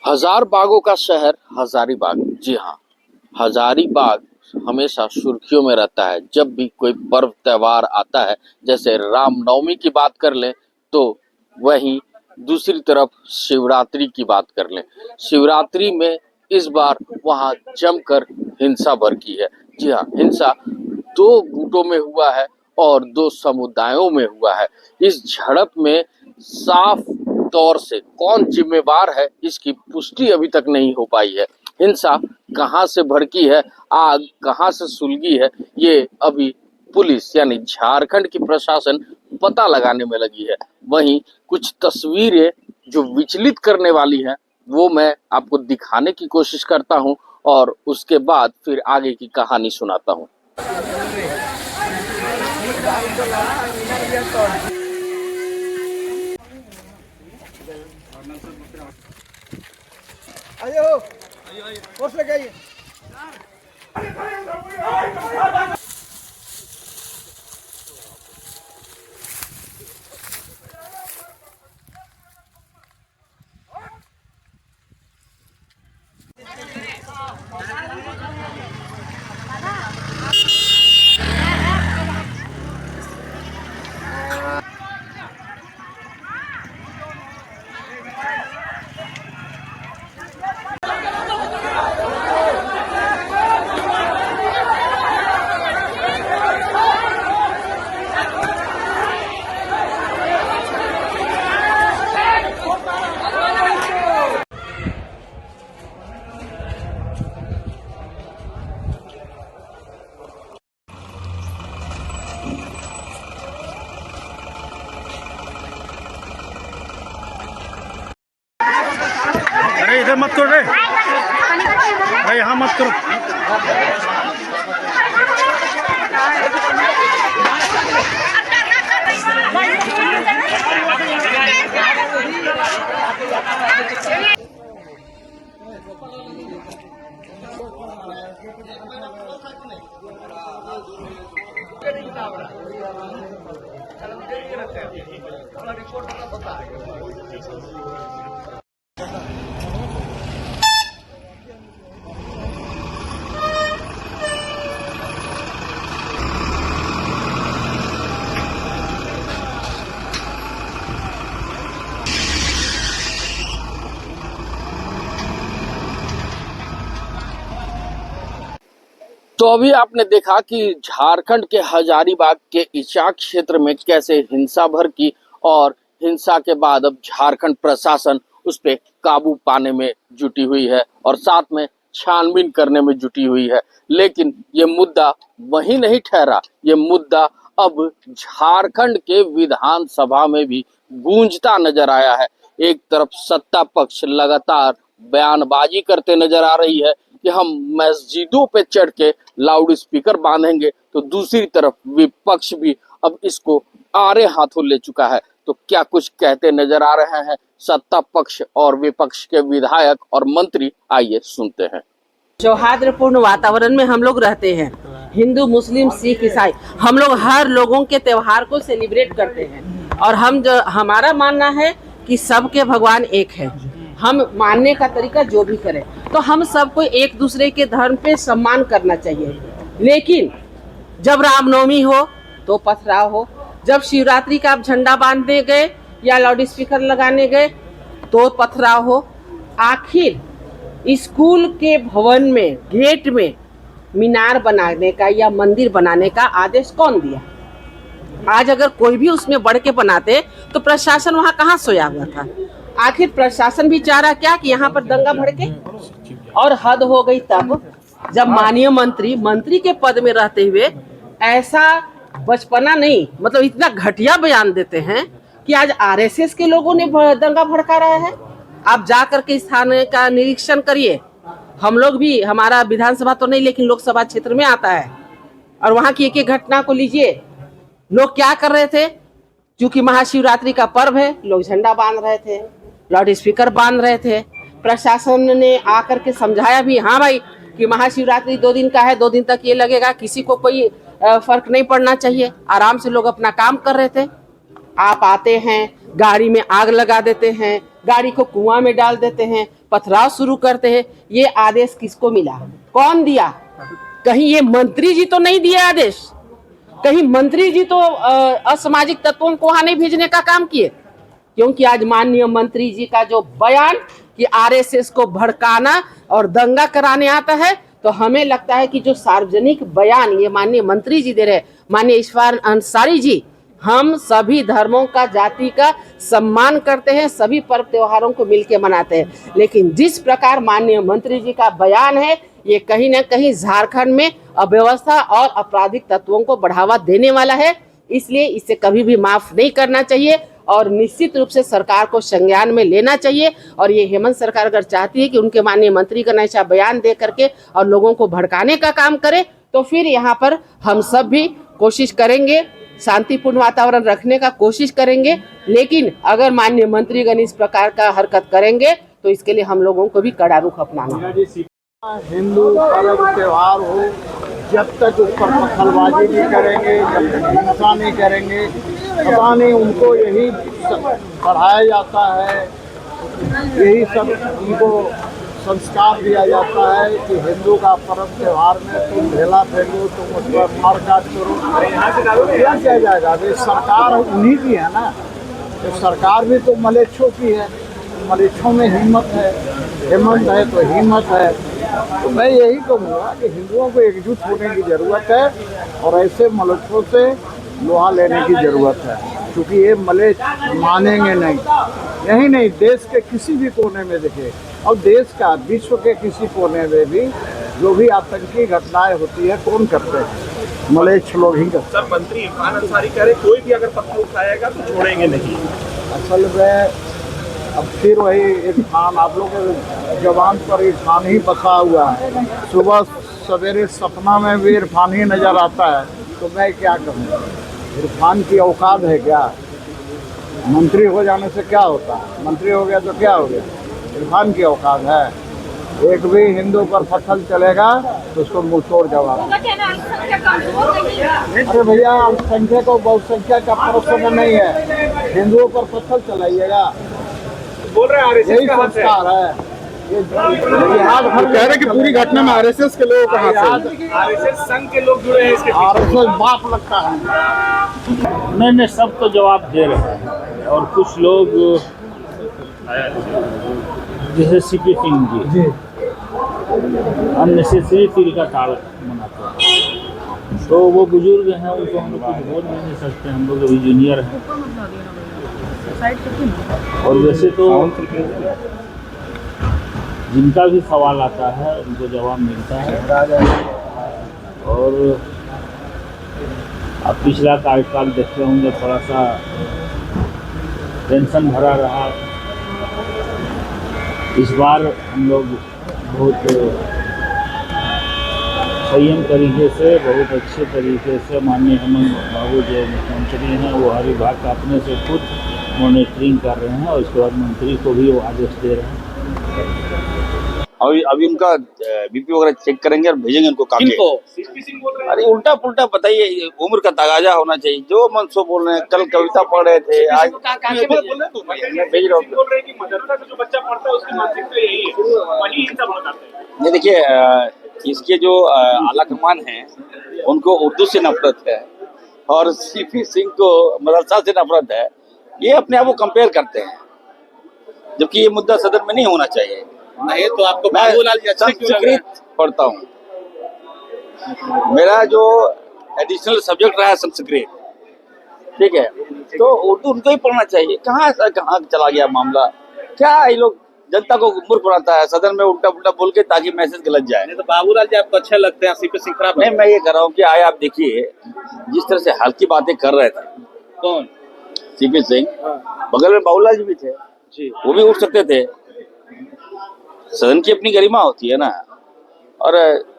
हजार बागों का शहर हजारीबाग। जी हाँ, हजारीबाग हमेशा सुर्खियों में रहता है जब भी कोई पर्व त्योहार आता है। जैसे रामनवमी की बात कर लें तो वहीं दूसरी तरफ शिवरात्रि की बात कर लें। शिवरात्रि में इस बार वहां जमकर हिंसा भड़की है। जी हाँ, हिंसा दो गुटों में हुआ है और दो समुदायों में हुआ है। इस झड़प में साफ तौर से कौन जिम्मेवार है इसकी पुष्टि अभी तक नहीं हो पाई है। हिंसा कहां से भड़की है, आग कहां से सुलगी है, ये अभी पुलिस यानी झारखंड की प्रशासन पता लगाने में लगी है। वहीं कुछ तस्वीरें जो विचलित करने वाली हैं वो मैं आपको दिखाने की कोशिश करता हूं और उसके बाद फिर आगे की कहानी सुनाता हूं। आइए हो, फोर्स लेके आइए। अरे इधर मत करो रे, अरे यहाँ मत करो। तो अभी आपने देखा कि झारखंड के हजारीबाग के इचाक क्षेत्र में कैसे हिंसा भड़की और हिंसा के बाद अब झारखंड प्रशासन उस पे काबू पाने में जुटी हुई है और साथ में छानबीन करने में जुटी हुई है। लेकिन ये मुद्दा वहीं नहीं ठहरा, ये मुद्दा अब झारखंड के विधानसभा में भी गूंजता नजर आया है। एक तरफ सत्ता पक्ष लगातार बयानबाजी करते नजर आ रही है कि हम मस्जिदों पे चढ़ के लाउड स्पीकर बांधेंगे, तो दूसरी तरफ विपक्ष भी अब इसको आड़े हाथों ले चुका है। तो क्या कुछ कहते नजर आ रहे हैं सत्ता पक्ष और विपक्ष के विधायक और मंत्री, आइए सुनते हैं। सौहार्दपूर्ण वातावरण में हम लोग रहते हैं। हिंदू, मुस्लिम, सिख, ईसाई, हम लोग हर लोगों के त्योहार को सेलिब्रेट करते हैं और हमारा मानना है कि सबके भगवान एक है। हम मानने का तरीका जो भी करें, तो हम सबको एक दूसरे के धर्म पे सम्मान करना चाहिए। लेकिन जब रामनवमी हो तो पथराव हो, जब शिवरात्रि का आप झंडा बांधने गए या लाउड स्पीकर लगाने गए तो पथराव हो। आखिर स्कूल के भवन में गेट में मीनार बनाने का या मंदिर बनाने का आदेश कौन दिया? आज अगर कोई भी उसमें बढ़ के बनाते तो प्रशासन वहाँ कहाँ सोया हुआ था? आखिर प्रशासन भी चाह रहा क्या कि यहाँ पर दंगा भड़के? और हद हो गई तब जब माननीय मंत्री के पद में रहते हुए ऐसा बचपना नहीं, मतलब इतना घटिया बयान देते हैं कि आज आरएसएस के लोगों ने दंगा भड़का रहा है। आप जा करके स्थान का निरीक्षण करिए। हम लोग भी, हमारा विधानसभा तो नहीं लेकिन लोकसभा क्षेत्र में आता है, और वहाँ की एक एक घटना को लीजिए। लोग क्या कर रहे थे? क्योंकि महाशिवरात्रि का पर्व है, लोग झंडा बांध रहे थे, लाउड स्पीकर बांध रहे थे। प्रशासन ने आकर के समझाया भी, हाँ भाई कि महाशिवरात्रि 2 दिन का है, 2 दिन तक ये लगेगा, किसी को कोई फर्क नहीं पड़ना चाहिए। आराम से लोग अपना काम कर रहे थे। आप आते हैं, गाड़ी में आग लगा देते हैं, गाड़ी को कुआं में डाल देते हैं, पथराव शुरू करते हैं। ये आदेश किसको मिला, कौन दिया? कहीं ये मंत्री जी तो नहीं दिया आदेश? कहीं मंत्री जी तो असामाजिक तत्वों को वहां नहीं भेजने का काम किए? क्योंकि आज माननीय मंत्री जी का जो बयान कि आरएसएस को भड़काना और दंगा कराने आता है, तो हमें लगता है कि जो सार्वजनिक बयान ये माननीय मंत्री जी दे रहे, माननीय इरफान अंसारी जी, हम सभी धर्मों का, जाति का सम्मान करते हैं, सभी पर्व त्योहारों को मिलकर मनाते हैं, लेकिन जिस प्रकार माननीय मंत्री जी का बयान है, ये कहीं ना कहीं झारखंड में अव्यवस्था और आपराधिक तत्वों को बढ़ावा देने वाला है। इसलिए इसे कभी भी माफ नहीं करना चाहिए और निश्चित रूप से सरकार को संज्ञान में लेना चाहिए। और ये हेमंत सरकार अगर चाहती है कि उनके माननीय मंत्री का ऐसा बयान दे करके और लोगों को भड़काने का काम करे, तो फिर यहाँ पर हम सब भी कोशिश करेंगे, शांतिपूर्ण वातावरण रखने का कोशिश करेंगे। लेकिन अगर माननीय मंत्रीगण इस प्रकार का हरकत करेंगे तो इसके लिए हम लोगों को भी कड़ा रुख अपनाना। हिंदू पर्व त्योहार हो, जब तक उस पर पत्थरबाजी नहीं करेंगे, जब तक हिंसा नहीं करेंगे, पता नहीं उनको यही पढ़ाया जाता है, यही सब उनको संस्कार दिया जाता है कि हिंदू का पर्व त्योहार में तुम ढेला फेंको, तुम उस पर मार काट करो, क्या किया जाएगा? अभी सरकार उन्हीं की है ना, तो सरकार भी तो मलेच्छों की है, मलेच्छों में हिम्मत है, हेमंत है तो हिम्मत है। तो मैं यही कहूँगा कि हिंदुओं को एकजुट होने की ज़रूरत है और ऐसे मलेच्छों से लोहा लेने की ज़रूरत है, क्योंकि ये मलेच्छ मानेंगे नहीं। यही नहीं, देश के किसी भी कोने में देखे, और देश का, विश्व के किसी कोने में भी जो भी आतंकी घटनाएं होती है, कौन करते हैं? मलेच्छ लोग ही करते हैं। सर, मंत्री इरफान अंसारी कह रहे कोई भी अगर पत्थर उठाएगा तो छोड़ेंगे नहीं। असल में अब फिर वही इरफान, आप लोग के जवान पर इरफान ही बसा हुआ है। सुबह सवेरे सपना में भी इरफान ही नज़र आता है, तो मैं क्या कहूँ? इरफान की औकात है क्या? मंत्री हो जाने से क्या होता है? मंत्री हो गया तो क्या हो गया? इरफान की औकात है? एक भी हिंदू पर पत्थर चलेगा तो उसको मुंह तोड़ जवाब। अरे भैया, अल्पसंख्यक और बहुसंख्यक का प्रश्न नहीं है, हिंदुओं पर पत्थर चलाइएगा, बोल रहे हैं यही संस्कार है। ये कह रहे कि पूरी घटना में आरएसएस के लोग कहाँ से? आरएसएस संघ के लोग जुड़े हैं इसके पीछे। आरएसएस बाप लगता है। नहीं, सब तो जवाब दे रहे हैं, और कुछ लोग जैसे सीपी सिंह जी अननेसेसरी तिल का ताड़ मनाते हैं, तो वो बुजुर्ग हैं, उनको हम लोग कुछ बोल नहीं सकते, हम लोग अभी जूनियर हैं। और वैसे तो जिनका भी सवाल आता है उनको जवाब मिलता है। और अब पिछला कार्यकाल देखते होंगे, थोड़ा सा टेंशन भरा रहा। इस बार हम लोग बहुत संयम तरीके से, बहुत अच्छे तरीके से, माननीय हेमंत बाबू जो मुख्यमंत्री हैं, वो हर विभाग का अपने से खुद मॉनिटरिंग कर रहे हैं, और उसके बाद मंत्री को भी वो आदेश दे रहे हैं। अभी उनका बीपी वगैरह चेक करेंगे और भेजेंगे उनको काम पे। अरे उल्टा पुल्टा बताइए, उम्र का तगाजा होना चाहिए। जो मन सो बोल रहे हैं, कल कविता पढ़ रहे थे, आज भेज रहा हूँ। ये देखिए, इसके जो आला कमान है उनको उर्दू से नफरत है और सीपी सिंह को मदरसा से नफरत है। ये अपने आप को कंपेयर करते हैं, जबकि ये मुद्दा सदन में नहीं होना चाहिए। नहीं तो आपको मैं संस्कृत पढ़ता हूँ, मेरा जो एडिशनल सब्जेक्ट रहा है संस्कृत, ठीक है, तो उर्दू उनको ही पढ़ना चाहिए। कहाँ चला गया मामला? क्या ये लोग जनता को मूर्ख बनाता है सदन में उल्टा पुल्टा बोल के, ताकि मैसेज गलत जाए। नहीं तो बाबूलाल जी आपको अच्छे लगते हैं, सीपी सिंह खराब नहीं, मैं ये कर रहा हूँ कि आए आप देखिए, जिस तरह से हल्की बातें कर रहे थे कौन? सीपी सिंह, बगल में बाबूलाल जी भी थे जी, वो भी उठ सकते थे। सदन की अपनी गरिमा होती है ना, और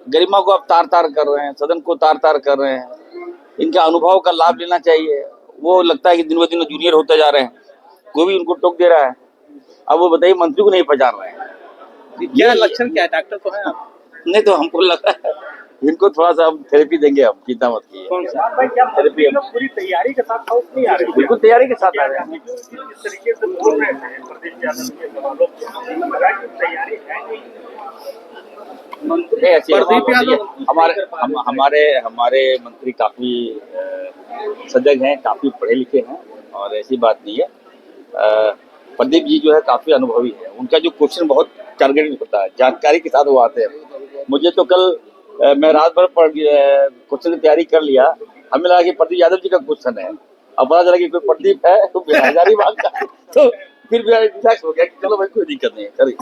गरिमा को आप तार तार कर रहे हैं, सदन को तार तार कर रहे हैं। इनका अनुभव का लाभ लेना चाहिए। वो लगता है कि दिन ब दिन जूनियर होते जा रहे हैं, कोई भी उनको टोक दे रहा है। अब वो बताइए, मंत्री को नहीं पहचान रहे हैं। क्या लक्षण क्या है? डॉक्टर तो है आप? नहीं तो हमको लगा इनको थोड़ा सा हम थेरेपी देंगे, हम चिंता मत कीजिए। कौन सा भाई क्या थेरेपी हम पूरी तैयारी के साथ हाउस नहीं आ रहे बिल्कुल तैयारी के साथ आ रहे हैं। जिस तरीके से बोल रहे थे प्रदीप यादव के सवालों को लगा कि तैयारी है नहीं। नहीं, ऐसी हमारे मंत्री काफी सजग हैं, काफी पढ़े लिखे हैं और ऐसी बात नहीं है। प्रदीप जी जो है काफी अनुभवी है, उनका जो क्वेश्चन बहुत टारगेटेड होता है, जानकारी के साथ वो आते हैं। मुझे तो कल मैं रात भर क्वेश्चन की तैयारी कर लिया, हमें लगा कि प्रदीप यादव जी का क्वेश्चन है, अब पता चला कि कोई प्रदीप है तो हजारीबाग का, तो फिर भी रिलैक्स हो गया कि चलो भाई कोई दिक्कत नहीं है, करिए।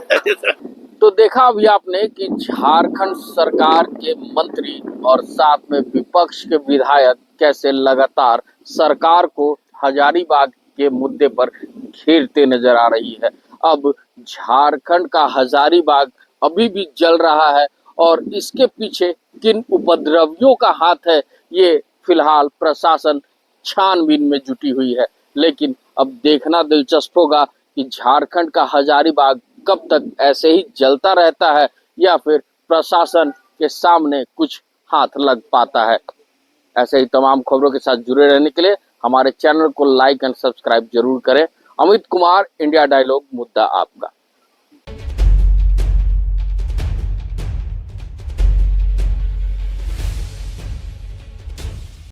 तो देखा अभी आपने कि झारखंड सरकार के मंत्री और साथ में विपक्ष के विधायक कैसे लगातार सरकार को हजारीबाग के मुद्दे पर घेरते नजर आ रही है। अब झारखंड का हजारीबाग अभी भी जल रहा है और इसके पीछे किन उपद्रवियों का हाथ है, ये फिलहाल प्रशासन छानबीन में जुटी हुई है। लेकिन अब देखना दिलचस्प होगा कि झारखंड का हजारीबाग कब तक ऐसे ही जलता रहता है या फिर प्रशासन के सामने कुछ हाथ लग पाता है। ऐसे ही तमाम खबरों के साथ जुड़े रहने के लिए हमारे चैनल को लाइक एंड सब्सक्राइब जरूर करें। अमित कुमार, इंडिया डायलॉग, मुद्दा आपका।